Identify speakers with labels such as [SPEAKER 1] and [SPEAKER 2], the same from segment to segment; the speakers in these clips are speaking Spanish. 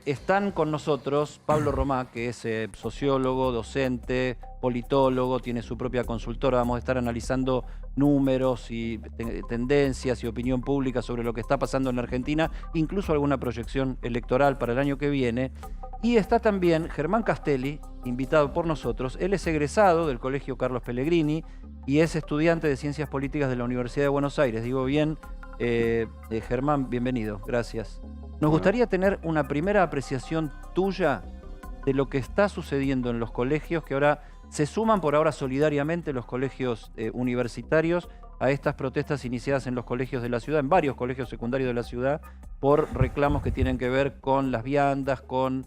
[SPEAKER 1] Están con nosotros Pablo Romá, que es sociólogo, docente, politólogo, tiene su propia consultora. Vamos a estar analizando números y tendencias y opinión pública sobre lo que está pasando en la Argentina, incluso alguna proyección electoral para el año que viene. Y está también Germán Castelli, invitado por nosotros. Él es egresado del Colegio Carlos Pellegrini y es estudiante de Ciencias Políticas de la Universidad de Buenos Aires. Digo bien, Germán, bienvenido, gracias. Nos gustaría tener una primera apreciación tuya de lo que está sucediendo en los colegios, que ahora se suman por ahora solidariamente los colegios universitarios a estas protestas iniciadas en los colegios de la ciudad, en varios colegios secundarios de la ciudad, por reclamos que tienen que ver con las viandas, con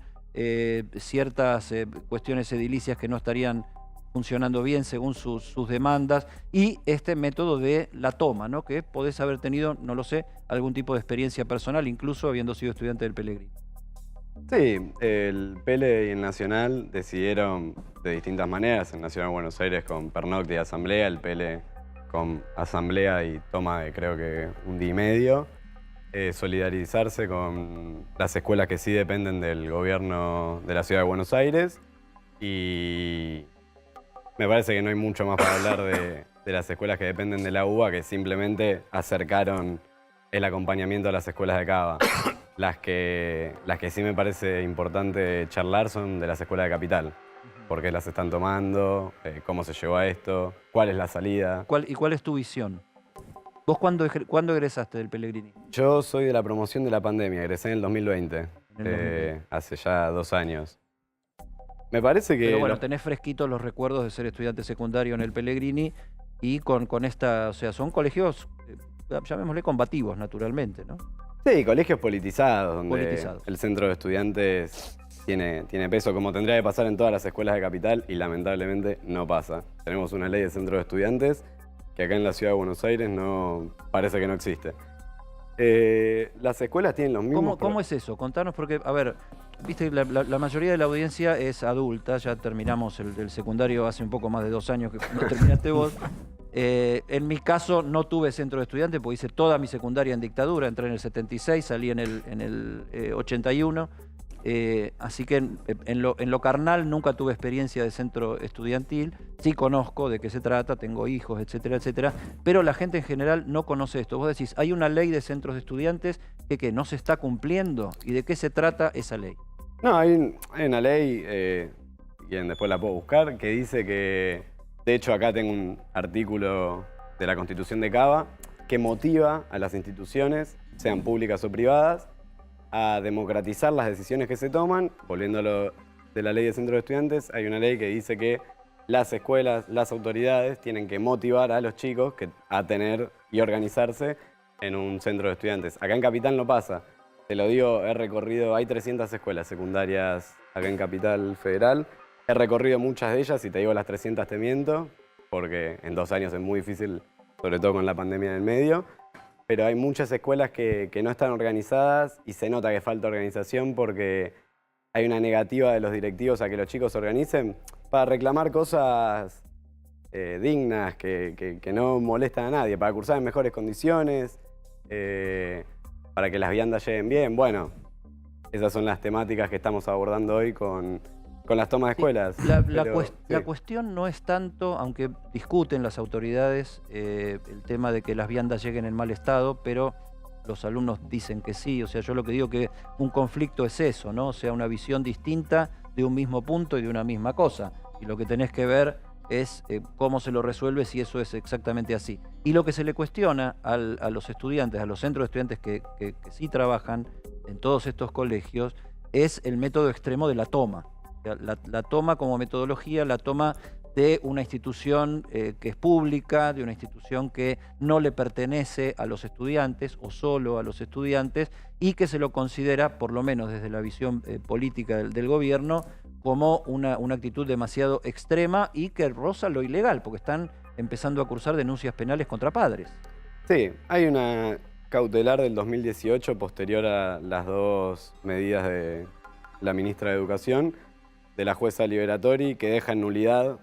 [SPEAKER 1] ciertas cuestiones edilicias que no estarían funcionando bien según sus demandas, y este método de la toma, ¿no? Que podés haber tenido, no lo sé, algún tipo de experiencia personal, incluso habiendo sido estudiante del Pellegrini.
[SPEAKER 2] Sí, el Pele y el Nacional decidieron de distintas maneras. El Nacional de Buenos Aires con pernocte y asamblea, el Pele con asamblea y toma de creo que un día y medio. Solidarizarse con las escuelas que sí dependen del gobierno de la Ciudad de Buenos Aires. Y me parece que no hay mucho más para hablar de las escuelas que dependen de la UBA, que simplemente acercaron el acompañamiento a las escuelas de Cava. Las que sí me parece importante charlar son de las escuelas de Capital. ¿Por qué las están tomando? ¿Cómo se llegó a esto? ¿Cuál es la salida?
[SPEAKER 1] ¿Cuál es tu visión? ¿Vos cuándo egresaste del Pellegrini?
[SPEAKER 2] Yo soy de la promoción de la pandemia, egresé en el 2020, hace ya 2 años. Me parece que...
[SPEAKER 1] Pero bueno, tenés fresquitos los recuerdos de ser estudiante secundario en el Pellegrini y con esta, o sea, son colegios, llamémosle combativos, naturalmente, ¿no?
[SPEAKER 2] Sí, colegios politizados, donde el centro de estudiantes tiene peso, como tendría que pasar en todas las escuelas de Capital, y lamentablemente no pasa. Tenemos una ley de centro de estudiantes que acá en la Ciudad de Buenos Aires parece que no existe. Las escuelas tienen los mismos...
[SPEAKER 1] ¿Cómo es eso? Contanos, porque, a ver, viste, la mayoría de la audiencia es adulta, ya terminamos el secundario hace un poco más de 2 años que cuando terminaste vos. En mi caso no tuve centro de estudiantes porque hice toda mi secundaria en dictadura, entré en el 76, salí en el 81, así que en lo carnal nunca tuve experiencia de centro estudiantil. Sí conozco de qué se trata, tengo hijos, etcétera, etcétera, pero la gente en general no conoce esto. Vos decís, hay una ley de centros de estudiantes que no se está cumpliendo, ¿y de qué se trata esa ley?
[SPEAKER 2] No, hay una ley, quien después la puedo buscar, que dice que... De hecho, acá tengo un artículo de la Constitución de Cava que motiva a las instituciones, sean públicas o privadas, a democratizar las decisiones que se toman. Volviendo a lo de la ley de centros de estudiantes, hay una ley que dice que las escuelas, las autoridades tienen que motivar a los chicos a tener y organizarse en un centro de estudiantes. Acá en Capital no pasa. Te lo digo, he recorrido, hay 300 escuelas secundarias acá en Capital Federal. He recorrido muchas de ellas y te digo las 300 te miento, porque en 2 años es muy difícil, sobre todo con la pandemia en el medio. Pero hay muchas escuelas que no están organizadas y se nota que falta organización porque hay una negativa de los directivos a que los chicos se organicen para reclamar cosas dignas, que no molestan a nadie, para cursar en mejores condiciones, para que las viandas lleguen bien. Bueno, esas son las temáticas que estamos abordando hoy con las tomas de escuelas.
[SPEAKER 1] La cuestión no es tanto, aunque discuten las autoridades el tema de que las viandas lleguen en mal estado, pero los alumnos dicen que sí. O sea, yo lo que digo que un conflicto es eso, ¿no? O sea, una visión distinta de un mismo punto y de una misma cosa. Y lo que tenés que ver es cómo se lo resuelve, si eso es exactamente así. Y lo que se le cuestiona a los estudiantes, a los centros de estudiantes que sí trabajan en todos estos colegios, es el método extremo de la toma. La toma como metodología, la toma de una institución que es pública, de una institución que no le pertenece a los estudiantes o solo a los estudiantes, y que se lo considera, por lo menos desde la visión política del gobierno, como una actitud demasiado extrema y que roza lo ilegal, porque están empezando a cursar denuncias penales contra padres.
[SPEAKER 2] Sí, hay una cautelar del 2018 posterior a las 2 medidas de la ministra de Educación, de la jueza Liberatori, que deja en nulidad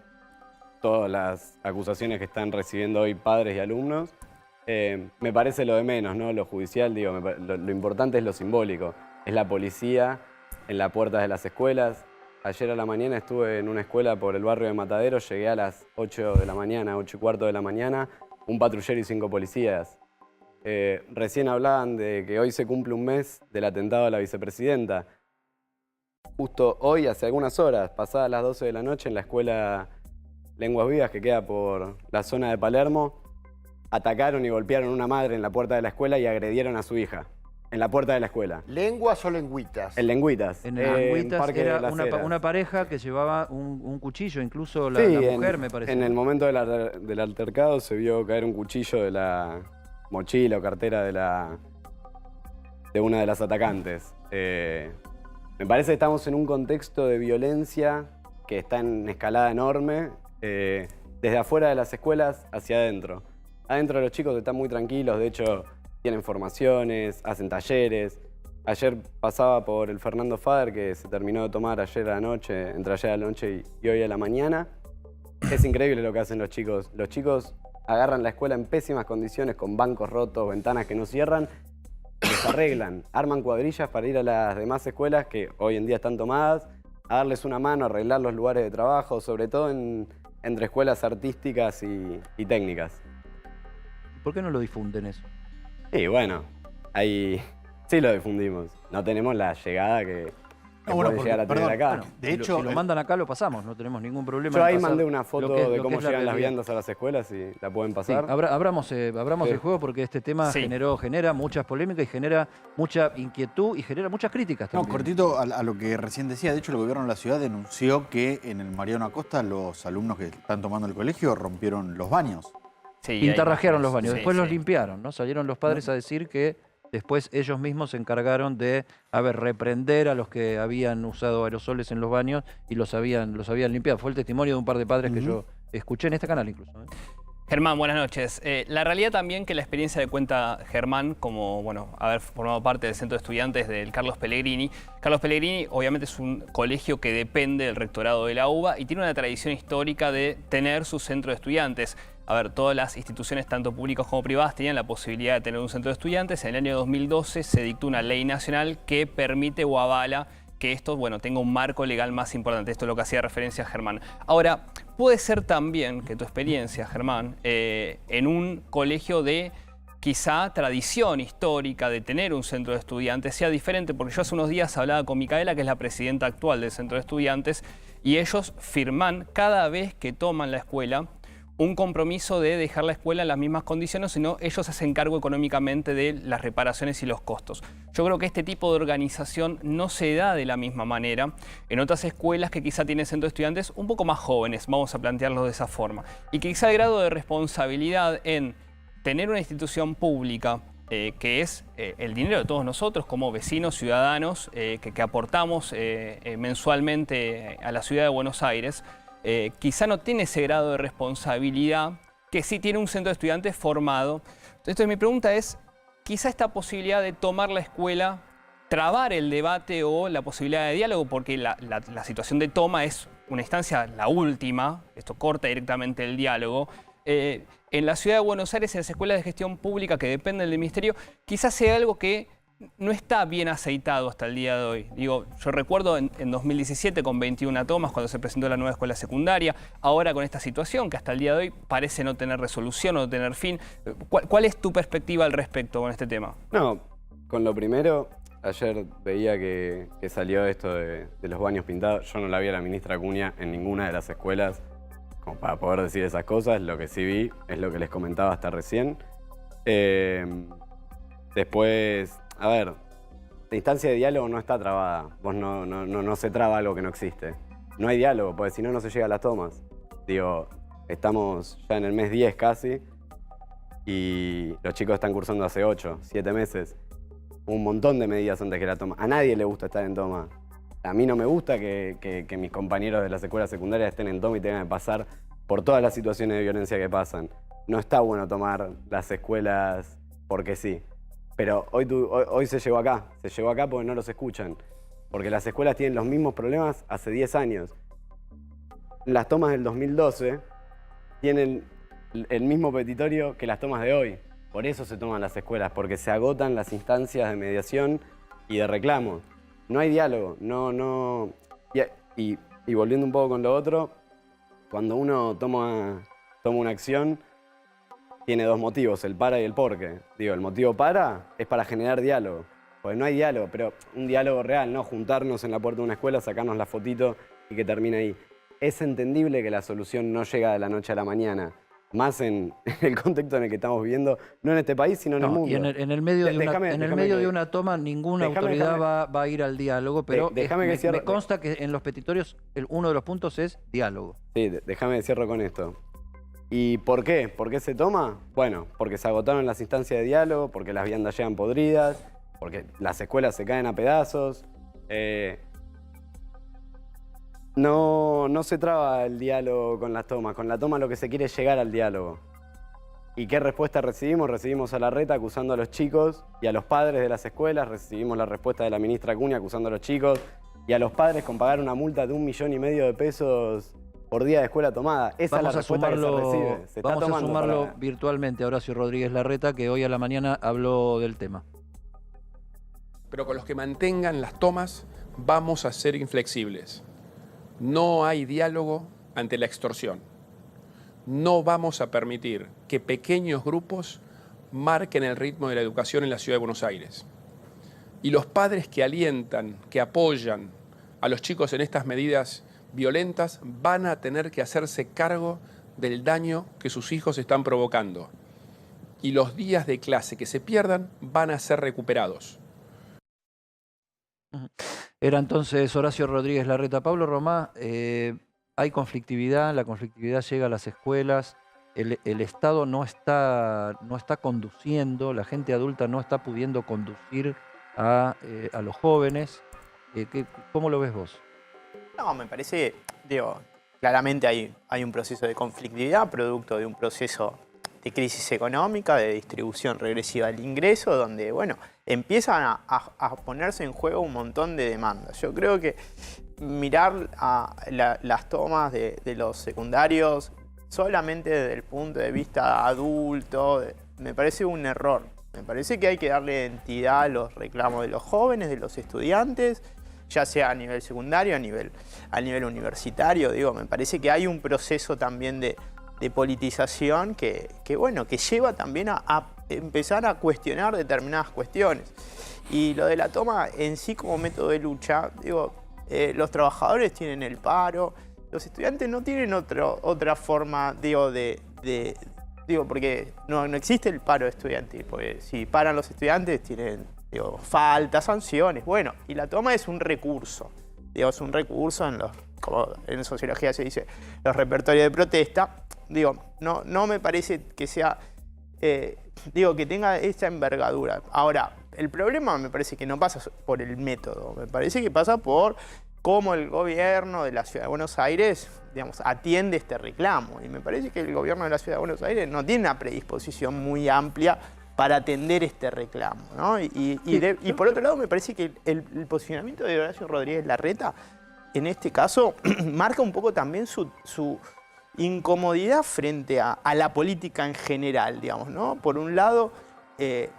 [SPEAKER 2] todas las acusaciones que están recibiendo hoy padres y alumnos. Me parece lo de menos, ¿no? Lo judicial, digo, lo importante es lo simbólico. Es la policía en las puertas de las escuelas. Ayer a la mañana estuve en una escuela por el barrio de Matadero, llegué a las 8 de la mañana, 8:15 de la mañana, un patrullero y 5 policías. Recién hablaban de que hoy se cumple un mes del atentado a la vicepresidenta. Justo hoy, hace algunas horas, pasadas las 12 de la noche, en la escuela Lenguas Vivas, que queda por la zona de Palermo, atacaron y golpearon a una madre en la puerta de la escuela y agredieron a su hija, en la puerta de la escuela.
[SPEAKER 3] ¿Lenguas o lengüitas?
[SPEAKER 2] En Lengüitas.
[SPEAKER 1] En Lengüitas
[SPEAKER 2] Parque de
[SPEAKER 1] era
[SPEAKER 2] las Heras.
[SPEAKER 1] una pareja que llevaba un cuchillo, incluso la mujer, me parece.
[SPEAKER 2] En el momento del altercado se vio caer un cuchillo de la mochila o cartera de una de las atacantes. Me parece que estamos en un contexto de violencia que está en escalada enorme, desde afuera de las escuelas hacia adentro. Adentro los chicos están muy tranquilos, de hecho tienen formaciones, hacen talleres. Ayer pasaba por el Fernando Fader, que se terminó de tomar ayer a la noche, entre ayer a la noche y hoy a la mañana. Es increíble lo que hacen los chicos. Los chicos agarran la escuela en pésimas condiciones, con bancos rotos, ventanas que no cierran, y los arreglan. Arman cuadrillas para ir a las demás escuelas que hoy en día están tomadas, a darles una mano, a arreglar los lugares de trabajo, sobre todo entre escuelas artísticas y técnicas.
[SPEAKER 1] ¿Por qué no lo difunden eso?
[SPEAKER 2] Y bueno, ahí sí lo difundimos. No tenemos la llegada que puede llegar a tener acá.
[SPEAKER 1] Bueno, de hecho, si lo mandan acá lo pasamos, no tenemos ningún problema.
[SPEAKER 2] Yo
[SPEAKER 1] en
[SPEAKER 2] ahí
[SPEAKER 1] pasar
[SPEAKER 2] mandé una foto de cómo llegan las
[SPEAKER 1] realidad.
[SPEAKER 2] viandas a las escuelas y la pueden
[SPEAKER 1] Sí,
[SPEAKER 2] pasar.
[SPEAKER 1] abramos
[SPEAKER 2] Sí.
[SPEAKER 1] el juego porque este tema genera muchas polémicas y genera mucha inquietud y genera muchas críticas
[SPEAKER 4] No,
[SPEAKER 1] también.
[SPEAKER 4] cortito a lo que recién decía. De hecho, el gobierno de la ciudad denunció que en el Mariano Acosta los alumnos que están tomando el colegio rompieron los baños.
[SPEAKER 5] Sí,
[SPEAKER 1] Pintarrajearon los baños,
[SPEAKER 5] sí,
[SPEAKER 1] después los
[SPEAKER 5] sí.
[SPEAKER 1] limpiaron, ¿no? Salieron los padres a decir que después ellos mismos se encargaron de, reprender a los que habían usado aerosoles en los baños y los habían limpiado. Fue el testimonio de un par de padres que yo escuché en este canal incluso.
[SPEAKER 5] Germán, buenas noches. La realidad también que la experiencia de cuenta Germán, como haber formado parte del centro de estudiantes del Carlos Pellegrini. Carlos Pellegrini obviamente es un colegio que depende del rectorado de la UBA y tiene una tradición histórica de tener su centro de estudiantes. A ver, todas las instituciones, tanto públicas como privadas, tenían la posibilidad de tener un centro de estudiantes. En el año 2012 se dictó una ley nacional que permite o avala que esto, tenga un marco legal más importante. Esto es lo que hacía referencia a Germán. Ahora, puede ser también que tu experiencia, Germán, en un colegio de quizá tradición histórica de tener un centro de estudiantes sea diferente, porque yo hace unos días hablaba con Micaela, que es la presidenta actual del centro de estudiantes, y ellos firman cada vez que toman la escuela un compromiso de dejar la escuela en las mismas condiciones, sino ellos se hacen cargo económicamente de las reparaciones y los costos. Yo creo que este tipo de organización no se da de la misma manera en otras escuelas que quizá tienen centros de estudiantes un poco más jóvenes, vamos a plantearlo de esa forma. Y que quizá el grado de responsabilidad en tener una institución pública que es el dinero de todos nosotros como vecinos, ciudadanos, que aportamos mensualmente a la ciudad de Buenos Aires, quizá no tiene ese grado de responsabilidad que sí tiene un centro de estudiantes formado. Entonces mi pregunta es, quizá esta posibilidad de tomar la escuela, trabar el debate o la posibilidad de diálogo, porque la situación de toma es una instancia, la última, esto corta directamente el diálogo. En la ciudad de Buenos Aires, en las escuelas de gestión pública que dependen del ministerio, quizás sea algo que no está bien aceitado hasta el día de hoy. Digo, yo recuerdo en 2017 con 21 tomas cuando se presentó la nueva escuela secundaria, ahora con esta situación que hasta el día de hoy parece no tener resolución o no tener fin. ¿Cuál es tu perspectiva al respecto con este tema?
[SPEAKER 2] No, con lo primero, ayer veía que salió esto de los baños pintados. Yo no la vi a la ministra Acuña en ninguna de las escuelas como para poder decir esas cosas. Lo que sí vi es lo que les comentaba hasta recién. Después, a ver, la instancia de diálogo no está trabada. Vos no se traba algo que no existe. No hay diálogo, porque si no, no se llega a las tomas. Digo, estamos ya en el mes 10 casi y los chicos están cursando hace 8, 7 meses. Un montón de medidas antes que la toma. A nadie le gusta estar en toma. A mí no me gusta que mis compañeros de las escuelas secundarias estén en toma y tengan que pasar por todas las situaciones de violencia que pasan. No está bueno tomar las escuelas porque sí. Pero hoy se llegó acá porque no los escuchan. Porque las escuelas tienen los mismos problemas hace 10 años. Las tomas del 2012 tienen el mismo petitorio que las tomas de hoy. Por eso se toman las escuelas, porque se agotan las instancias de mediación y de reclamo. no hay diálogo, y volviendo un poco con lo otro, cuando uno toma una acción, tiene dos motivos, el para y el porque. Digo, el motivo para es para generar diálogo, porque no hay diálogo, pero un diálogo real, no juntarnos en la puerta de una escuela, sacarnos la fotito y que termine ahí. Es entendible que la solución no llega de la noche a la mañana, más en el contexto en el que estamos viviendo, no en este país, sino en el mundo.
[SPEAKER 1] Y en el medio, de una toma, ninguna autoridad va a ir al diálogo, pero me consta que en los petitorios uno de los puntos es diálogo.
[SPEAKER 2] Sí, déjame cierro con esto. ¿Y por qué? ¿Por qué se toma? Bueno, porque se agotaron las instancias de diálogo, porque las viandas llegan podridas, porque las escuelas se caen a pedazos. No se traba el diálogo con las tomas. Con la toma lo que se quiere es llegar al diálogo. ¿Y qué respuesta recibimos? Recibimos a Larreta acusando a los chicos y a los padres de las escuelas. Recibimos la respuesta de la ministra Acuña acusando a los chicos y a los padres con pagar una multa de 1,5 millones de pesos por día de escuela tomada. Esa es la respuesta que se recibe.
[SPEAKER 1] Vamos a sumarlo virtualmente a Horacio Rodríguez Larreta, que hoy a la mañana habló del tema.
[SPEAKER 3] Pero con los que mantengan las tomas vamos a ser inflexibles. No hay diálogo ante la extorsión. No vamos a permitir que pequeños grupos marquen el ritmo de la educación en la Ciudad de Buenos Aires. Y los padres que alientan, que apoyan a los chicos en estas medidas violentas van a tener que hacerse cargo del daño que sus hijos están provocando. Y los días de clase que se pierdan van a ser recuperados.
[SPEAKER 1] Era entonces Horacio Rodríguez Larreta. Pablo Romá, hay conflictividad, la conflictividad llega a las escuelas, el Estado no está conduciendo, la gente adulta no está pudiendo conducir a los jóvenes. ¿Cómo lo ves vos?
[SPEAKER 6] No, me parece, claramente hay un proceso de conflictividad producto de un proceso de crisis económica, de distribución regresiva del ingreso, donde, bueno, empiezan a ponerse en juego un montón de demandas. Yo creo que mirar las tomas de los secundarios solamente desde el punto de vista adulto me parece un error. Me parece que hay que darle entidad a los reclamos de los jóvenes, de los estudiantes, ya sea a nivel secundario, a nivel universitario. Me parece que hay un proceso también de politización que lleva también a empezar a cuestionar determinadas cuestiones. Y lo de la toma en sí como método de lucha, los trabajadores tienen el paro, los estudiantes no tienen otra forma, porque no existe el paro estudiantil, porque si paran los estudiantes tienen faltas, sanciones, y la toma es un recurso, es un recurso como en sociología se dice, los repertorios de protesta. No me parece que sea, que tenga esa envergadura. Ahora, el problema me parece que no pasa por el método, me parece que pasa por cómo el gobierno de la Ciudad de Buenos Aires, atiende este reclamo. Y me parece que el gobierno de la Ciudad de Buenos Aires no tiene una predisposición muy amplia para atender este reclamo, ¿no? Y por otro lado, me parece que el posicionamiento de Horacio Rodríguez Larreta, en este caso, marca un poco también su incomodidad frente a la política en general, ¿no? Por un lado, el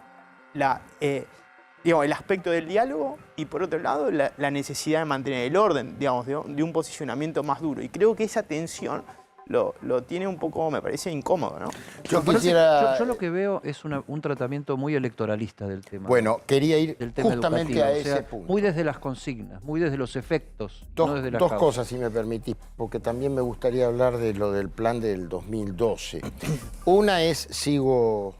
[SPEAKER 6] aspecto del diálogo y por otro lado, la necesidad de mantener el orden, de un posicionamiento más duro. Y creo que esa tensión lo tiene un poco, me parece, incómodo, ¿no?
[SPEAKER 1] Yo lo que veo es un tratamiento muy electoralista del tema.
[SPEAKER 7] Bueno, quería ir
[SPEAKER 1] del tema
[SPEAKER 7] justamente
[SPEAKER 1] educativo.
[SPEAKER 7] a ese punto.
[SPEAKER 1] Muy desde las consignas, muy desde los efectos, no desde las
[SPEAKER 7] Dos
[SPEAKER 1] causas.
[SPEAKER 7] cosas, si me permitís, porque también me gustaría hablar de lo del plan del 2012. Una es, sigo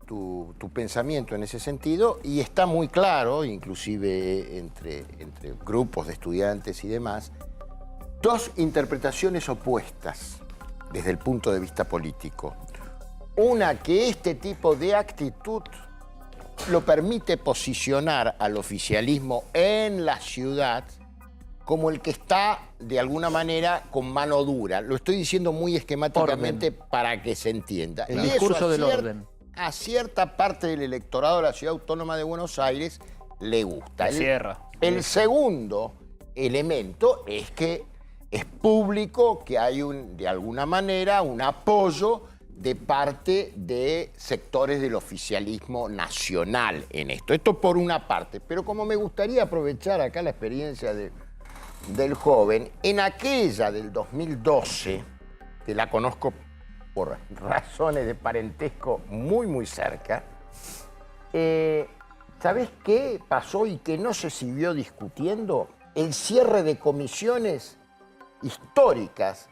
[SPEAKER 7] tu pensamiento en ese sentido, y está muy claro, inclusive entre grupos de estudiantes y demás, dos interpretaciones opuestas desde el punto de vista político. Una, que este tipo de actitud lo permite posicionar al oficialismo en la ciudad como el que está, de alguna manera, con mano dura. Lo estoy diciendo muy esquemáticamente para que se entienda.
[SPEAKER 1] El discurso del orden.
[SPEAKER 7] A cierta parte del electorado de la Ciudad Autónoma de Buenos Aires le gusta. El segundo elemento es que es público, que hay de alguna manera un apoyo de parte de sectores del oficialismo nacional en esto. Esto por una parte, pero como me gustaría aprovechar acá la experiencia del joven, en aquella del 2012, que la conozco por razones de parentesco muy cerca, ¿sabés qué pasó y que no se siguió discutiendo? El cierre de comisiones históricas,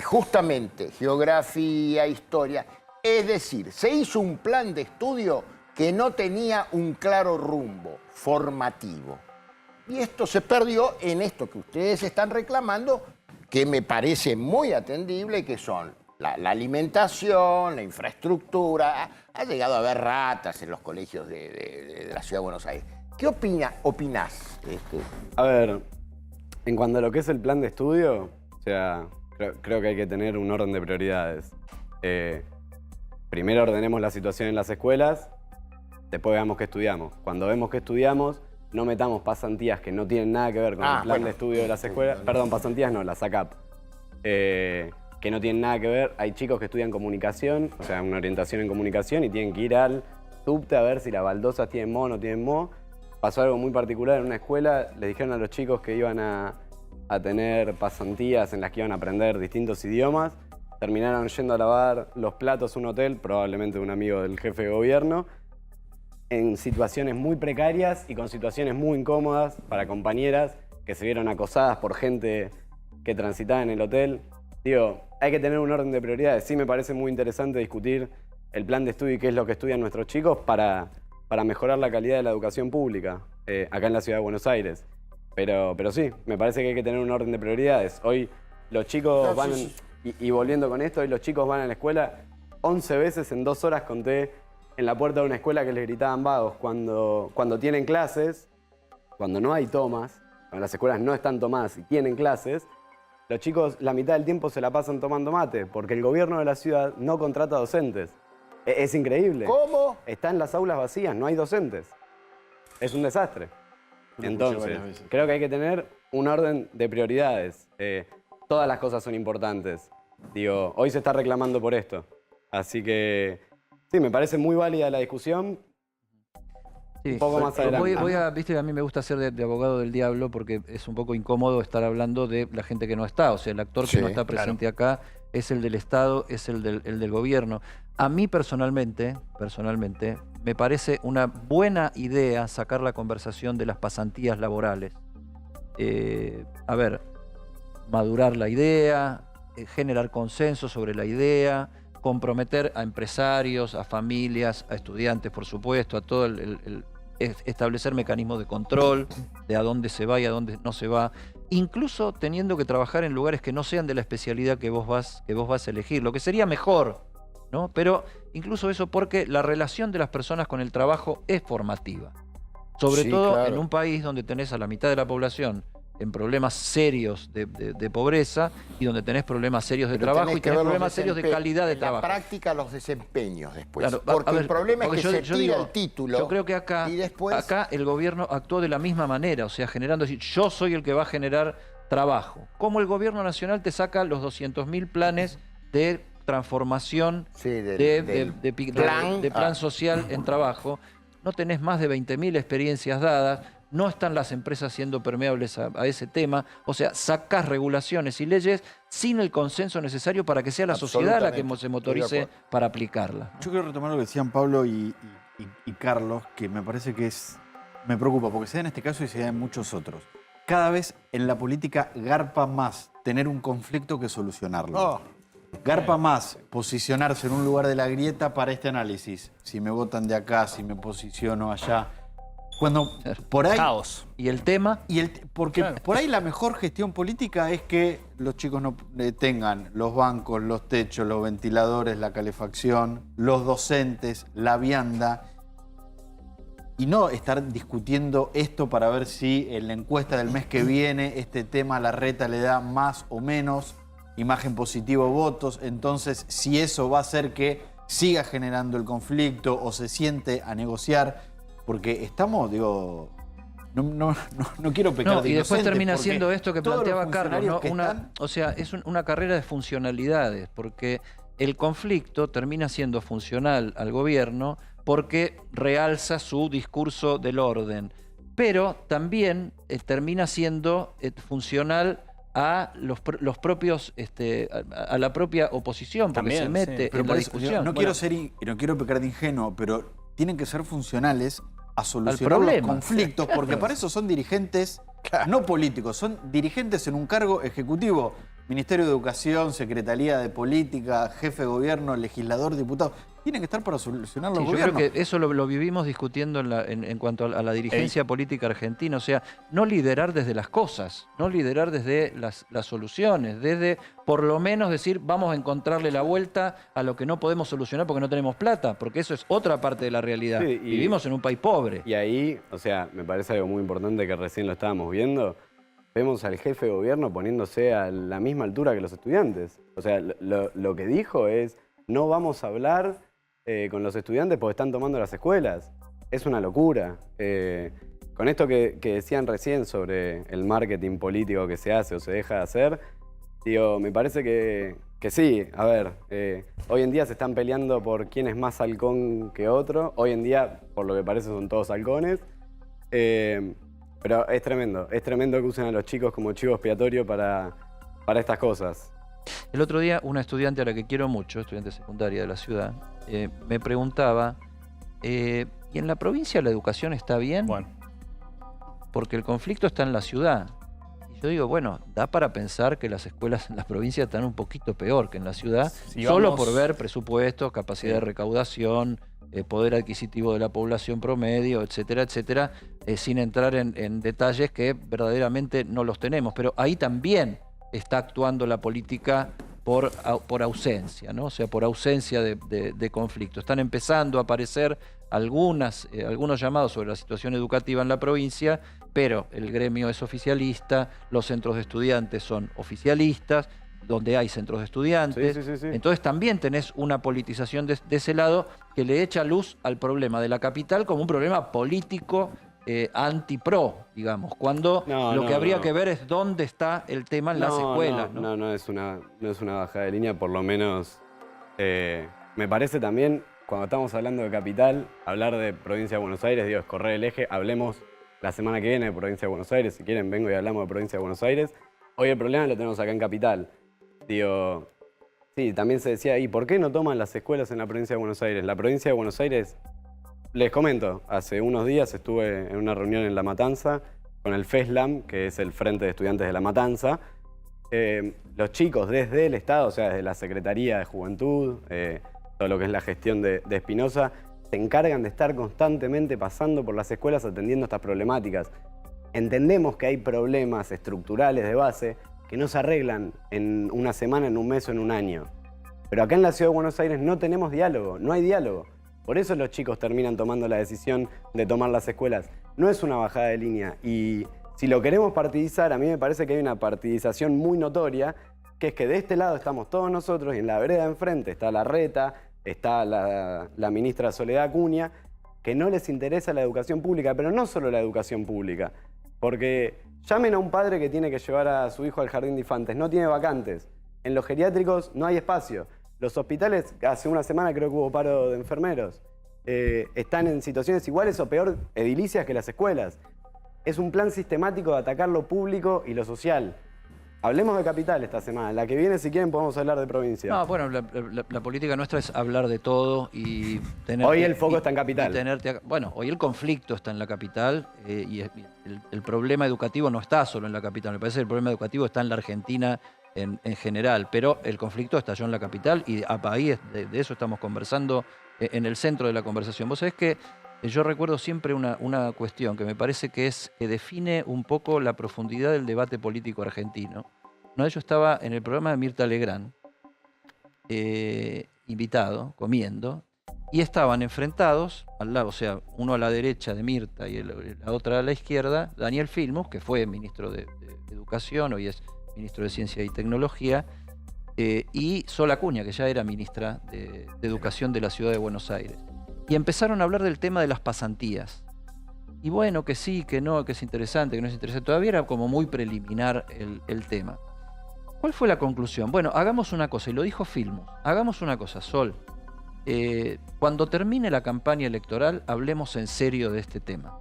[SPEAKER 7] justamente geografía, historia. Es decir, se hizo un plan de estudio que no tenía un claro rumbo formativo. Y esto se perdió en esto que ustedes están reclamando, que me parece muy atendible, que son la alimentación, la infraestructura. Ha llegado a haber ratas en los colegios de la Ciudad de Buenos Aires. ¿Qué opinás?
[SPEAKER 2] A ver, en cuanto a lo que es el plan de estudio, o sea, creo que hay que tener un orden de prioridades. Primero ordenemos la situación en las escuelas, después veamos qué estudiamos. Cuando vemos qué estudiamos, no metamos pasantías que no tienen nada que ver con el plan de estudio de las escuelas. Perdón, pasantías no, las ACAP. Que no tienen nada que ver. Hay chicos que estudian comunicación, o sea, una orientación en comunicación, y tienen que ir al subte a ver si las baldosas tienen moho o no tienen moho. Pasó algo muy particular en una escuela, les dijeron a los chicos que iban a tener pasantías en las que iban a aprender distintos idiomas. Terminaron yendo a lavar los platos a un hotel, probablemente un amigo del jefe de gobierno, en situaciones muy precarias y con situaciones muy incómodas para compañeras que se vieron acosadas por gente que transitaba en el hotel. Digo, hay que tener un orden de prioridades. Sí me parece muy interesante discutir el plan de estudio y qué es lo que estudian nuestros chicos para mejorar la calidad de la educación pública acá en la Ciudad de Buenos Aires. Pero sí, me parece que hay que tener un orden de prioridades. Hoy los chicos van, y volviendo con esto, hoy los chicos van a la escuela 11 veces en 2 horas, conté en la puerta de una escuela que les gritaban vagos. Cuando tienen clases, cuando no hay tomas, cuando las escuelas no están tomadas y tienen clases, los chicos la mitad del tiempo se la pasan tomando mate, porque el gobierno de la ciudad no contrata docentes. Es increíble.
[SPEAKER 7] ¿Cómo?
[SPEAKER 2] Están las aulas vacías, no hay docentes. Es un desastre. Entonces, creo que hay que tener un orden de prioridades. Todas las cosas son importantes. Digo, hoy se está reclamando por esto. Así que, sí, me parece muy válida la discusión.
[SPEAKER 1] Sí.
[SPEAKER 2] Un poco más adelante.
[SPEAKER 1] Viste, a mí me gusta ser de abogado del diablo porque es un poco incómodo estar hablando de la gente que no está. O sea, el actor que no está presente acá es el del Estado, es el del gobierno. A mí personalmente, me parece una buena idea sacar la conversación de las pasantías laborales. A ver, madurar la idea, generar consenso sobre la idea, comprometer a empresarios, a familias, a estudiantes, por supuesto, a todo establecer mecanismos de control de a dónde se va y a dónde no se va, incluso teniendo que trabajar en lugares que no sean de la especialidad que vos vas a elegir, lo que sería mejor, ¿no? Pero incluso eso porque la relación de las personas con el trabajo es formativa. Sobre todo en un país donde tenés a la mitad de la población en problemas serios de pobreza y donde tenés problemas serios de trabajo y tenés problemas serios de calidad de trabajo.
[SPEAKER 7] En la práctica los desempeños después.
[SPEAKER 1] Claro,
[SPEAKER 7] porque el problema es que se tira el título.
[SPEAKER 1] Yo creo que acá el gobierno actuó de la misma manera, o sea, generando, decir, yo soy el que va a generar trabajo. Como el gobierno nacional te saca los 200.000 planes de transformación de plan social en trabajo, no tenés más de 20.000 experiencias dadas, no están las empresas siendo permeables a ese tema, o sea, sacás regulaciones y leyes sin el consenso necesario para que sea la sociedad la que se motorice para aplicarla.
[SPEAKER 4] Yo quiero retomar lo que decían Pablo y Carlos, que me parece que me preocupa, porque se da en este caso y se da en muchos otros. Cada vez en la política garpa más tener un conflicto que solucionarlo. Garpa más posicionarse en un lugar de la grieta para este análisis. Si me votan de acá, si me posiciono allá. Cuando por ahí...
[SPEAKER 5] Caos.
[SPEAKER 1] ¿Y el tema?
[SPEAKER 4] Porque por ahí la mejor gestión política es que los chicos no tengan los bancos, los techos, los ventiladores, la calefacción, los docentes, la vianda. Y no estar discutiendo esto para ver si en la encuesta del mes que viene este tema a Larreta le da más o menos imagen positiva o votos. Entonces, si eso va a hacer que siga generando el conflicto o se siente a negociar... Porque estamos, digo, no quiero pecar de
[SPEAKER 1] y después
[SPEAKER 4] inocente,
[SPEAKER 1] termina siendo esto que
[SPEAKER 4] todos
[SPEAKER 1] planteaba
[SPEAKER 4] los
[SPEAKER 1] Carlos, ¿no?
[SPEAKER 4] funcionarios que
[SPEAKER 1] O sea, es una carrera de funcionalidades, porque el conflicto termina siendo funcional al gobierno porque realza su discurso del orden, pero también termina siendo funcional a los propios, a la propia oposición, porque
[SPEAKER 5] También,
[SPEAKER 1] se mete
[SPEAKER 4] Pero
[SPEAKER 1] en
[SPEAKER 4] por
[SPEAKER 1] la
[SPEAKER 4] eso,
[SPEAKER 1] discusión.
[SPEAKER 4] no quiero ser y no quiero pecar de ingenuo, pero tienen que ser funcionales a solucionar los
[SPEAKER 1] problema.
[SPEAKER 4] conflictos, porque para eso son dirigentes, no políticos, son dirigentes en un cargo ejecutivo. Ministerio de Educación, Secretaría de Política, Jefe de Gobierno, legislador, diputado. Tienen que estar para solucionar los
[SPEAKER 1] Sí, yo
[SPEAKER 4] gobiernos.
[SPEAKER 1] creo que eso lo vivimos discutiendo en cuanto a la dirigencia política argentina. O sea, no liderar desde las cosas, no liderar desde las soluciones, desde por lo menos decir vamos a encontrarle la vuelta a lo que no podemos solucionar porque no tenemos plata, porque eso es otra parte de la realidad.
[SPEAKER 2] Sí,
[SPEAKER 1] Vivimos en un país pobre.
[SPEAKER 2] Y ahí, o sea, me parece algo muy importante que recién lo estábamos viendo. Vemos al jefe de gobierno poniéndose a la misma altura que los estudiantes. O sea, lo que dijo es, no vamos a hablar con los estudiantes porque están tomando las escuelas. Es una locura. Con esto que decían recién sobre el marketing político que se hace o se deja de hacer, digo, me parece que sí. A ver, hoy en día se están peleando por quién es más halcón que otro. Hoy en día, por lo que parece, son todos halcones. Pero es tremendo que usen a los chicos como chivo expiatorio para estas cosas.
[SPEAKER 1] El otro día una estudiante a la que quiero mucho, estudiante secundaria de la ciudad, me preguntaba, ¿y en la provincia la educación está bien?
[SPEAKER 5] Bueno,
[SPEAKER 1] Porque el conflicto está en la ciudad. Y yo digo, bueno, da para pensar que las escuelas en las provincias están un poquito peor que en la ciudad,
[SPEAKER 5] Si
[SPEAKER 1] solo
[SPEAKER 5] vamos-
[SPEAKER 1] por ver presupuestos, capacidad de recaudación, poder adquisitivo de la población promedio, etcétera, etcétera, sin entrar en detalles que verdaderamente no los tenemos. Pero ahí también está actuando la política por ausencia, ¿no? O sea, por ausencia de conflicto. Están empezando a aparecer algunos llamados sobre la situación educativa en la provincia, pero el gremio es oficialista, los centros de estudiantes son oficialistas, donde hay centros de estudiantes.
[SPEAKER 2] Sí.
[SPEAKER 1] Entonces también tenés una politización de ese lado que le echa luz al problema de la capital como un problema político anti-pro, digamos, cuando lo que habría que ver es dónde está el tema en las escuelas.
[SPEAKER 2] No es una bajada de línea, por lo menos me parece también, cuando estamos hablando de capital, hablar de provincia de Buenos Aires, digo, es correr el eje. Hablemos la semana que viene de provincia de Buenos Aires, si quieren vengo y hablamos de provincia de Buenos Aires. Hoy el problema lo tenemos acá en capital. Digo, sí, también se decía, ¿y por qué no toman las escuelas en la provincia de Buenos Aires? La provincia de Buenos Aires, les comento, hace unos días estuve en una reunión en La Matanza con el FESLAM, que es el Frente de Estudiantes de La Matanza. Los chicos desde el Estado, o sea, desde la Secretaría de Juventud, todo lo que es la gestión de Espinosa, se encargan de estar constantemente pasando por las escuelas atendiendo estas problemáticas. Entendemos que hay problemas estructurales de base que no se arreglan en una semana, en un mes o en un año. Pero acá en la Ciudad de Buenos Aires no tenemos diálogo, no hay diálogo. Por eso los chicos terminan tomando la decisión de tomar las escuelas. No es una bajada de línea. Y si lo queremos partidizar, a mí me parece que hay una partidización muy notoria, que es que de este lado estamos todos nosotros y en la vereda de enfrente está Larreta, está la ministra Soledad Acuña, que no les interesa la educación pública, pero no solo la educación pública. Porque llamen a un padre que tiene que llevar a su hijo al jardín de infantes, no tiene vacantes. En los geriátricos no hay espacio. Los hospitales, hace una semana creo que hubo paro de enfermeros. Están en situaciones iguales o peor edilicias que las escuelas. Es un plan sistemático de atacar lo público y lo social. Hablemos de capital esta semana. La que viene, si quieren, podemos hablar de provincia.
[SPEAKER 1] No, bueno, la política nuestra es hablar de todo y tener...
[SPEAKER 2] Hoy el foco está en capital.
[SPEAKER 1] Bueno, hoy el conflicto está en la capital y el problema educativo no está solo en la capital. Me parece que el problema educativo está en la Argentina en general, pero el conflicto estalló en la capital y ahí de eso estamos conversando en el centro de la conversación. Vos sabés que yo recuerdo siempre una cuestión que me parece que define un poco la profundidad del debate político argentino. Una vez yo estaba en el programa de Mirta Legrand, invitado, comiendo, y estaban enfrentados, al lado, o sea, uno a la derecha de Mirta y la otra a la izquierda, Daniel Filmus, que fue ministro de Educación, hoy es ministro de Ciencia y Tecnología, y Sol Acuña, que ya era ministra de Educación de la Ciudad de Buenos Aires. Y empezaron a hablar del tema de las pasantías. Y bueno, que sí, que no, que es interesante, que no es interesante. Todavía era como muy preliminar el tema. ¿Cuál fue la conclusión? Bueno, hagamos una cosa, y lo dijo Filmus, hagamos una cosa, Sol. Cuando termine la campaña electoral, hablemos en serio de este tema.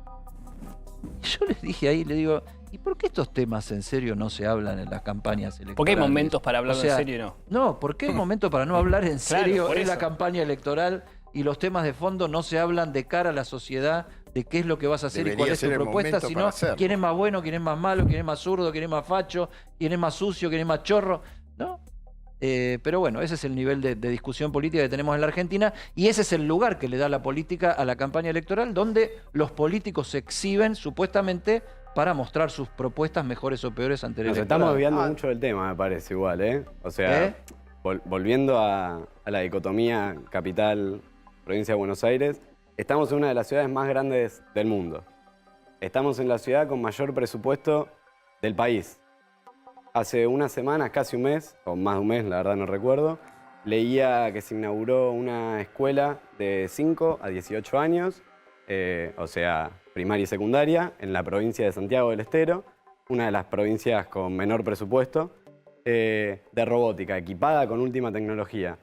[SPEAKER 1] Y yo les dije ahí, le digo, ¿y por qué estos temas en serio no se hablan en las campañas electorales?
[SPEAKER 5] ¿Por qué hay momentos para hablar
[SPEAKER 1] O sea,
[SPEAKER 5] en serio y no?
[SPEAKER 1] No, ¿por qué hay momentos para no hablar en
[SPEAKER 5] Claro,
[SPEAKER 1] serio
[SPEAKER 5] por
[SPEAKER 1] en la
[SPEAKER 5] eso.
[SPEAKER 1] campaña electoral y los temas de fondo no se hablan de cara a la sociedad de qué es lo que vas a hacer y
[SPEAKER 7] Debería
[SPEAKER 1] cuál es tu
[SPEAKER 7] ser el
[SPEAKER 1] propuesta,
[SPEAKER 7] momento
[SPEAKER 1] sino
[SPEAKER 7] para hacerlo.
[SPEAKER 1] quién es más bueno, quién es más malo, quién es más zurdo, quién es más facho, quién es más sucio, quién es más chorro, ¿no? Pero bueno, ese es el nivel de discusión política que tenemos en la Argentina y ese es el lugar que le da la política a la campaña electoral, donde los políticos se exhiben supuestamente para mostrar sus propuestas mejores o peores ante el
[SPEAKER 2] Nos
[SPEAKER 1] electorado.
[SPEAKER 2] estamos desviando mucho del tema, me parece igual, ¿eh? O sea, volviendo a la dicotomía capital-provincia de Buenos Aires, estamos en una de las ciudades más grandes del mundo. Estamos en la ciudad con mayor presupuesto del país. Hace unas semanas, casi un mes, o más de un mes, la verdad no recuerdo, leía que se inauguró una escuela de 5 a 18 años, o sea, primaria y secundaria, en la provincia de Santiago del Estero, una de las provincias con menor presupuesto, de robótica, equipada con última tecnología.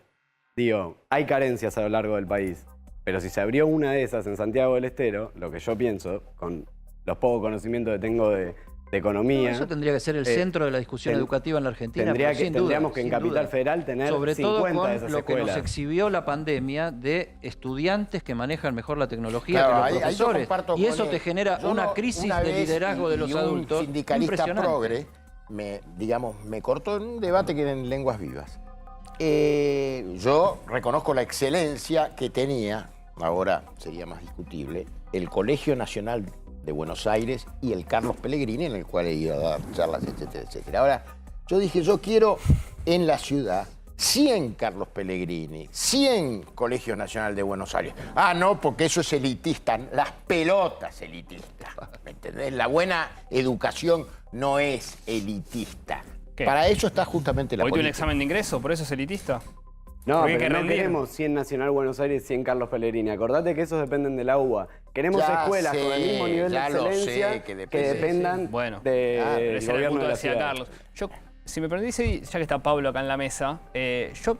[SPEAKER 2] Digo, hay carencias a lo largo del país, pero si se abrió una de esas en Santiago del Estero, lo que yo pienso, con los pocos conocimientos que tengo de economía...
[SPEAKER 1] Eso tendría que ser el centro de la discusión educativa en la Argentina.
[SPEAKER 2] Tendríamos que en Capital Federal tener
[SPEAKER 1] sobre
[SPEAKER 2] 50
[SPEAKER 1] todo con
[SPEAKER 2] de esas
[SPEAKER 1] lo que nos
[SPEAKER 2] escuelas.
[SPEAKER 1] exhibió la pandemia de estudiantes que manejan mejor la tecnología
[SPEAKER 7] Claro,
[SPEAKER 1] que los
[SPEAKER 7] ahí yo
[SPEAKER 1] profesores.
[SPEAKER 7] comparto
[SPEAKER 1] Y
[SPEAKER 7] con
[SPEAKER 1] eso
[SPEAKER 7] él.
[SPEAKER 1] te genera
[SPEAKER 7] Yo
[SPEAKER 1] una
[SPEAKER 7] no-
[SPEAKER 1] crisis
[SPEAKER 7] una
[SPEAKER 1] de
[SPEAKER 7] vez
[SPEAKER 1] liderazgo de los
[SPEAKER 7] un
[SPEAKER 1] adultos
[SPEAKER 7] sindicalista
[SPEAKER 1] impresionante.
[SPEAKER 7] progre me cortó en un debate que era en lenguas vivas. Yo reconozco la excelencia que tenía, ahora sería más discutible, el Colegio Nacional de Buenos Aires y el Carlos Pellegrini, en el cual he ido a dar charlas, etcétera, etcétera. Ahora, yo dije, yo quiero en la ciudad 100 Carlos Pellegrini, 100 Colegio Nacional de Buenos Aires. Ah, no, porque eso es elitista, las pelotas elitistas, ¿me entendés? La buena educación no es elitista.
[SPEAKER 5] ¿Qué?
[SPEAKER 7] Para eso está justamente la
[SPEAKER 5] ¿Hoy tuve un
[SPEAKER 7] política.
[SPEAKER 5] examen de ingreso? ¿Por eso es elitista?
[SPEAKER 2] No,
[SPEAKER 5] Porque hay
[SPEAKER 2] pero
[SPEAKER 5] que
[SPEAKER 2] no
[SPEAKER 5] rendir.
[SPEAKER 2] queremos 100 Nacional Buenos Aires y 100 Carlos Pellegrini. Acordate que esos dependen de la UBA. Queremos
[SPEAKER 7] Ya
[SPEAKER 2] escuelas
[SPEAKER 7] sé,
[SPEAKER 2] con el mismo nivel de
[SPEAKER 7] ya lo
[SPEAKER 2] excelencia
[SPEAKER 7] sé, que
[SPEAKER 2] que
[SPEAKER 7] depende,
[SPEAKER 2] dependan
[SPEAKER 5] Bueno,
[SPEAKER 2] del
[SPEAKER 5] pero ese era el
[SPEAKER 2] gobierno
[SPEAKER 5] punto
[SPEAKER 2] de
[SPEAKER 5] que
[SPEAKER 2] la
[SPEAKER 5] decía
[SPEAKER 2] ciudad.
[SPEAKER 5] Carlos. Yo, si me permitís, ya que está Pablo acá en la mesa, yo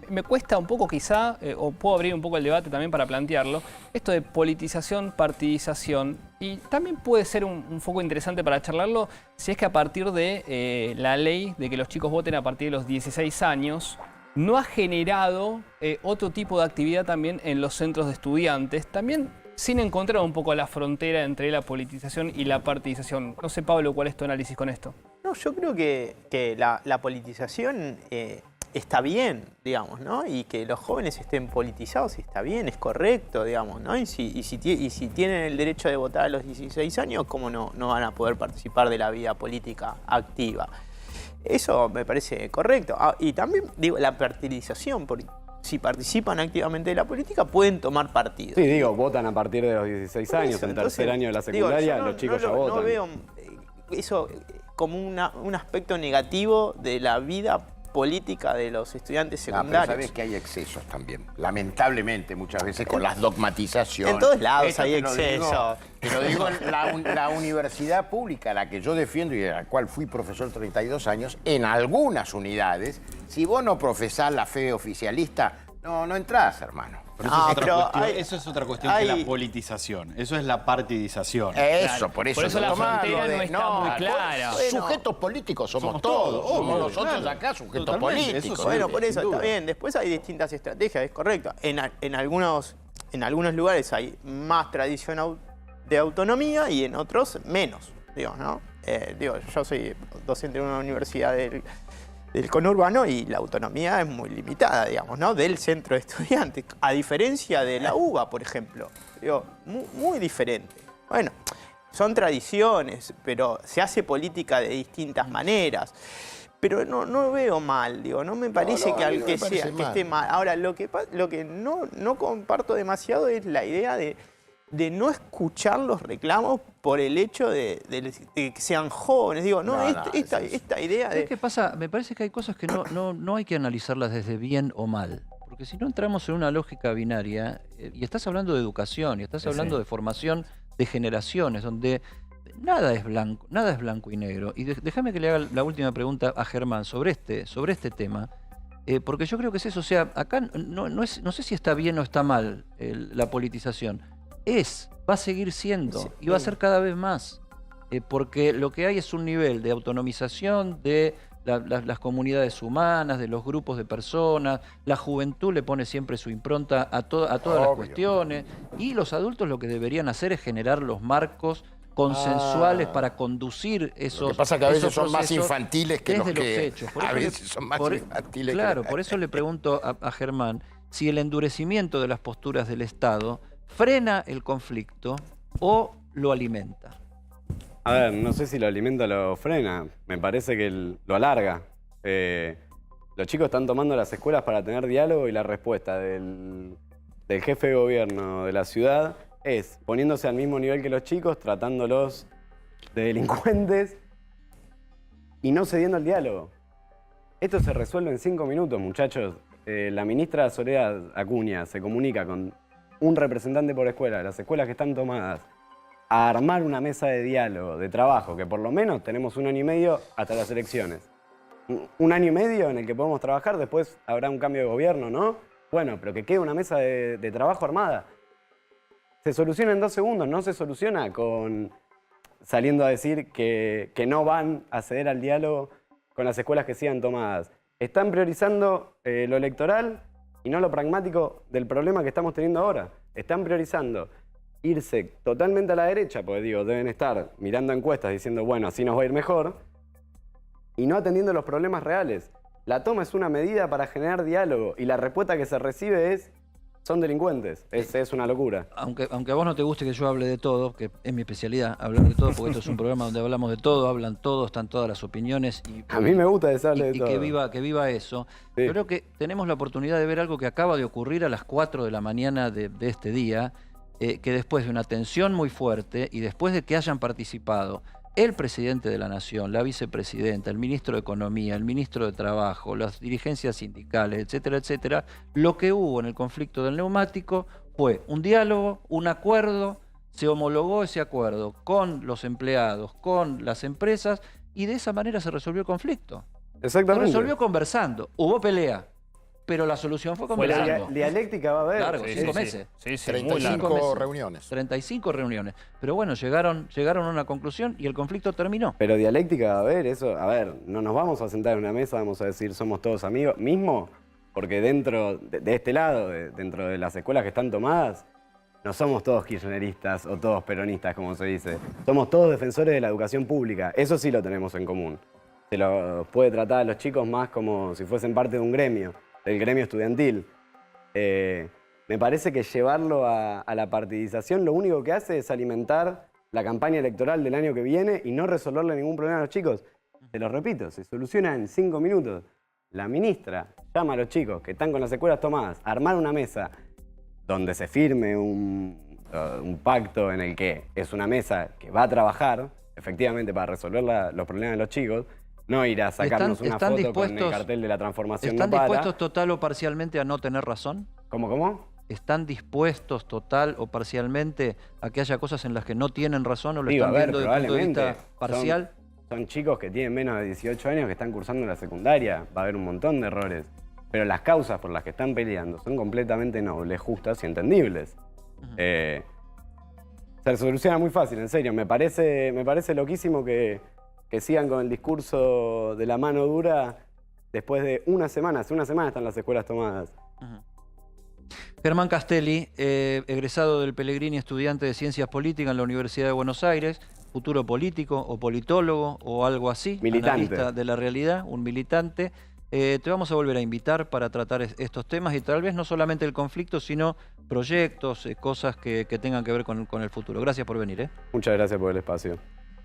[SPEAKER 5] me cuesta un poco quizá, o puedo abrir un poco el debate también para plantearlo, esto de politización, partidización, y también puede ser un foco interesante para charlarlo si es que a partir de la ley de que los chicos voten a partir de los 16 años, no ha generado otro tipo de actividad también en los centros de estudiantes, también sin encontrar un poco la frontera entre la politización y la partidización. No sé, Pablo, ¿cuál es tu análisis con esto?
[SPEAKER 6] No, yo creo que la politización está bien, digamos, ¿no? Y que los jóvenes estén politizados está bien, es correcto, digamos, ¿no? Y si tienen el derecho de votar a los 16 años, ¿cómo no van a poder participar de la vida política activa? Eso me parece correcto. Y también, digo, la partidización, porque si participan activamente de la política, pueden tomar partido.
[SPEAKER 2] Sí, digo, votan a partir de los 16
[SPEAKER 6] Por
[SPEAKER 2] años.
[SPEAKER 6] eso,
[SPEAKER 2] En
[SPEAKER 6] entonces,
[SPEAKER 2] tercer año de la
[SPEAKER 6] digo,
[SPEAKER 2] secundaria,
[SPEAKER 6] yo
[SPEAKER 2] los chicos ya
[SPEAKER 6] no
[SPEAKER 2] votan.
[SPEAKER 6] veo eso como un aspecto negativo de la vida política de los estudiantes
[SPEAKER 7] Ah, pero
[SPEAKER 6] secundarios.
[SPEAKER 7] sabes que hay excesos también. Lamentablemente, muchas veces con las dogmatizaciones.
[SPEAKER 6] En todos lados
[SPEAKER 7] Esto
[SPEAKER 6] hay
[SPEAKER 7] te lo digo-
[SPEAKER 6] excesos.
[SPEAKER 7] Te lo digo, la universidad pública, a la que yo defiendo y de la cual fui profesor 32 años, en algunas unidades, si vos no profesás la fe oficialista, no entrás, hermano.
[SPEAKER 4] Pero
[SPEAKER 6] Ah,
[SPEAKER 4] eso, es
[SPEAKER 6] pero
[SPEAKER 4] otra cuestión,
[SPEAKER 6] hay-
[SPEAKER 4] eso es otra cuestión que
[SPEAKER 6] hay-
[SPEAKER 4] la politización. Eso es la partidización.
[SPEAKER 7] Eso, por eso.
[SPEAKER 5] Por eso la
[SPEAKER 7] yo tomo
[SPEAKER 5] frontera
[SPEAKER 7] lo de-
[SPEAKER 5] no está muy clara.
[SPEAKER 7] Sujetos políticos somos
[SPEAKER 4] Somos
[SPEAKER 7] todos.
[SPEAKER 4] todos,
[SPEAKER 7] Somos
[SPEAKER 4] obvio,
[SPEAKER 7] nosotros
[SPEAKER 4] claro.
[SPEAKER 7] acá sujetos
[SPEAKER 4] Totalmente,
[SPEAKER 7] políticos.
[SPEAKER 4] eso sí.
[SPEAKER 6] Bueno, por eso
[SPEAKER 4] sin
[SPEAKER 6] está
[SPEAKER 4] duda.
[SPEAKER 6] bien. Después hay distintas estrategias, es correcto. En algunos lugares hay más tradición de autonomía y en otros menos, digo, ¿no? Yo soy docente en una universidad del conurbano y la autonomía es muy limitada, digamos, ¿no? Del centro de estudiantes, a diferencia de la UBA, por ejemplo. Digo, muy diferente. Bueno, son tradiciones, pero se hace política de distintas maneras. Pero no veo mal, digo, no me parece
[SPEAKER 7] no,
[SPEAKER 6] que
[SPEAKER 7] a mí
[SPEAKER 6] al
[SPEAKER 7] no
[SPEAKER 6] que
[SPEAKER 7] me parece
[SPEAKER 6] sea, que
[SPEAKER 7] mal.
[SPEAKER 6] esté mal. Ahora, lo que no comparto demasiado es la idea de no escuchar los reclamos por el hecho de que sean jóvenes. Digo, esta idea
[SPEAKER 1] ¿Sabés
[SPEAKER 6] de...
[SPEAKER 1] qué pasa? Me parece que hay cosas que no hay que analizarlas desde bien o mal. Porque si no entramos en una lógica binaria, y estás hablando de educación, y estás hablando de formación de generaciones, donde nada es blanco y negro. Y déjame que le haga la última pregunta a Germán sobre este tema, porque yo creo que es eso. O sea, acá no sé si está bien o está mal la politización. Va a seguir siendo y va a ser cada vez más, porque lo que hay es un nivel de autonomización de las comunidades humanas, de los grupos de personas. La juventud le pone siempre su impronta a todas las cuestiones, y los adultos lo que deberían hacer es generar los marcos consensuales para conducir esos procesos.
[SPEAKER 7] Lo que pasa es que a veces son más infantiles que los
[SPEAKER 1] hechos.
[SPEAKER 7] A veces son más infantiles.
[SPEAKER 1] Claro, por eso le pregunto a Germán si el endurecimiento de las posturas del Estado frena el conflicto o lo alimenta.
[SPEAKER 2] A ver, no sé si lo alimenta o lo frena. Me parece que lo alarga. Los chicos están tomando las escuelas para tener diálogo y la respuesta del jefe de gobierno de la ciudad es poniéndose al mismo nivel que los chicos, tratándolos de delincuentes y no cediendo el diálogo. Esto se resuelve en 5 minutos, muchachos. La ministra Soledad Acuña se comunica con un representante por escuela de las escuelas que están tomadas a armar una mesa de diálogo, de trabajo, que por lo menos tenemos 1 año y medio hasta las elecciones. 1 año y medio en el que podemos trabajar, después habrá un cambio de gobierno, ¿no? Bueno, pero que quede una mesa de trabajo armada. Se soluciona en 2 segundos, no se soluciona con saliendo a decir que no van a ceder al diálogo con las escuelas que sigan tomadas. Están priorizando lo electoral y no lo pragmático del problema que estamos teniendo ahora. Están priorizando irse totalmente a la derecha, porque digo, deben estar mirando encuestas diciendo, bueno, así nos va a ir mejor, y no atendiendo los problemas reales. La toma es una medida para generar diálogo y la respuesta que se recibe es, son delincuentes. Es una locura.
[SPEAKER 1] Aunque a vos no te guste que yo hable de todo, que es mi especialidad, hablar de todo, porque esto es un programa donde hablamos de todo, hablan todos, están todas las opiniones.
[SPEAKER 2] A mí me gusta que se hable de todo.
[SPEAKER 1] Y que viva eso.
[SPEAKER 2] Sí.
[SPEAKER 1] Yo creo que tenemos la oportunidad de ver algo que acaba de ocurrir a las 4 de la mañana de este día, que después de una tensión muy fuerte y después de que hayan participado el presidente de la Nación, la vicepresidenta, el ministro de Economía, el ministro de Trabajo, las dirigencias sindicales, etcétera, etcétera, lo que hubo en el conflicto del neumático fue un diálogo, un acuerdo, se homologó ese acuerdo con los empleados, con las empresas, y de esa manera se resolvió el conflicto.
[SPEAKER 2] Exactamente.
[SPEAKER 1] Se resolvió conversando, hubo pelea, pero la solución fue conversando.
[SPEAKER 2] Dialéctica va a haber.
[SPEAKER 1] Largo, 5 meses.
[SPEAKER 5] Sí,
[SPEAKER 7] 35 reuniones.
[SPEAKER 1] 35 reuniones. Pero bueno, llegaron a una conclusión y el conflicto terminó.
[SPEAKER 2] Pero dialéctica va a haber, eso, a ver, no nos vamos a sentar en una mesa, vamos a decir somos todos amigos, mismo porque dentro de este lado, dentro de las escuelas que están tomadas, no somos todos kirchneristas o todos peronistas, como se dice. Somos todos defensores de la educación pública, eso sí lo tenemos en común. Se lo puede tratar a los chicos más como si fuesen parte de un gremio, del gremio estudiantil. Me parece que llevarlo a la partidización lo único que hace es alimentar la campaña electoral del año que viene y no resolverle ningún problema a los chicos. Te lo repito, se soluciona en 5 minutos. La ministra llama a los chicos que están con las escuelas tomadas a armar una mesa donde se firme un pacto en el que es una mesa que va a trabajar efectivamente para resolver los problemas de los chicos. No ir a sacarnos una foto con el cartel de la transformación.
[SPEAKER 1] ¿Están dispuestos total o parcialmente a no tener razón?
[SPEAKER 2] ¿Cómo?
[SPEAKER 1] ¿Están dispuestos total o parcialmente a que haya cosas en las que no tienen razón o lo están viendo desde el punto de vista parcial?
[SPEAKER 2] Son chicos que tienen menos de 18 años que están cursando la secundaria. Va a haber un montón de errores. Pero las causas por las que están peleando son completamente nobles, justas y entendibles. Se soluciona muy fácil, en serio. Me parece loquísimo que sigan con el discurso de la mano dura después de una semana. Hace una semana están las escuelas tomadas.
[SPEAKER 1] Germán Castelli, egresado del Pellegrini, estudiante de Ciencias Políticas en la Universidad de Buenos Aires, futuro político o politólogo o algo así,
[SPEAKER 2] militante
[SPEAKER 1] analista de la realidad, un militante. Te vamos a volver a invitar para tratar estos temas y tal vez no solamente el conflicto, sino proyectos, cosas que tengan que ver con el futuro. Gracias por venir.
[SPEAKER 2] Muchas gracias por el espacio.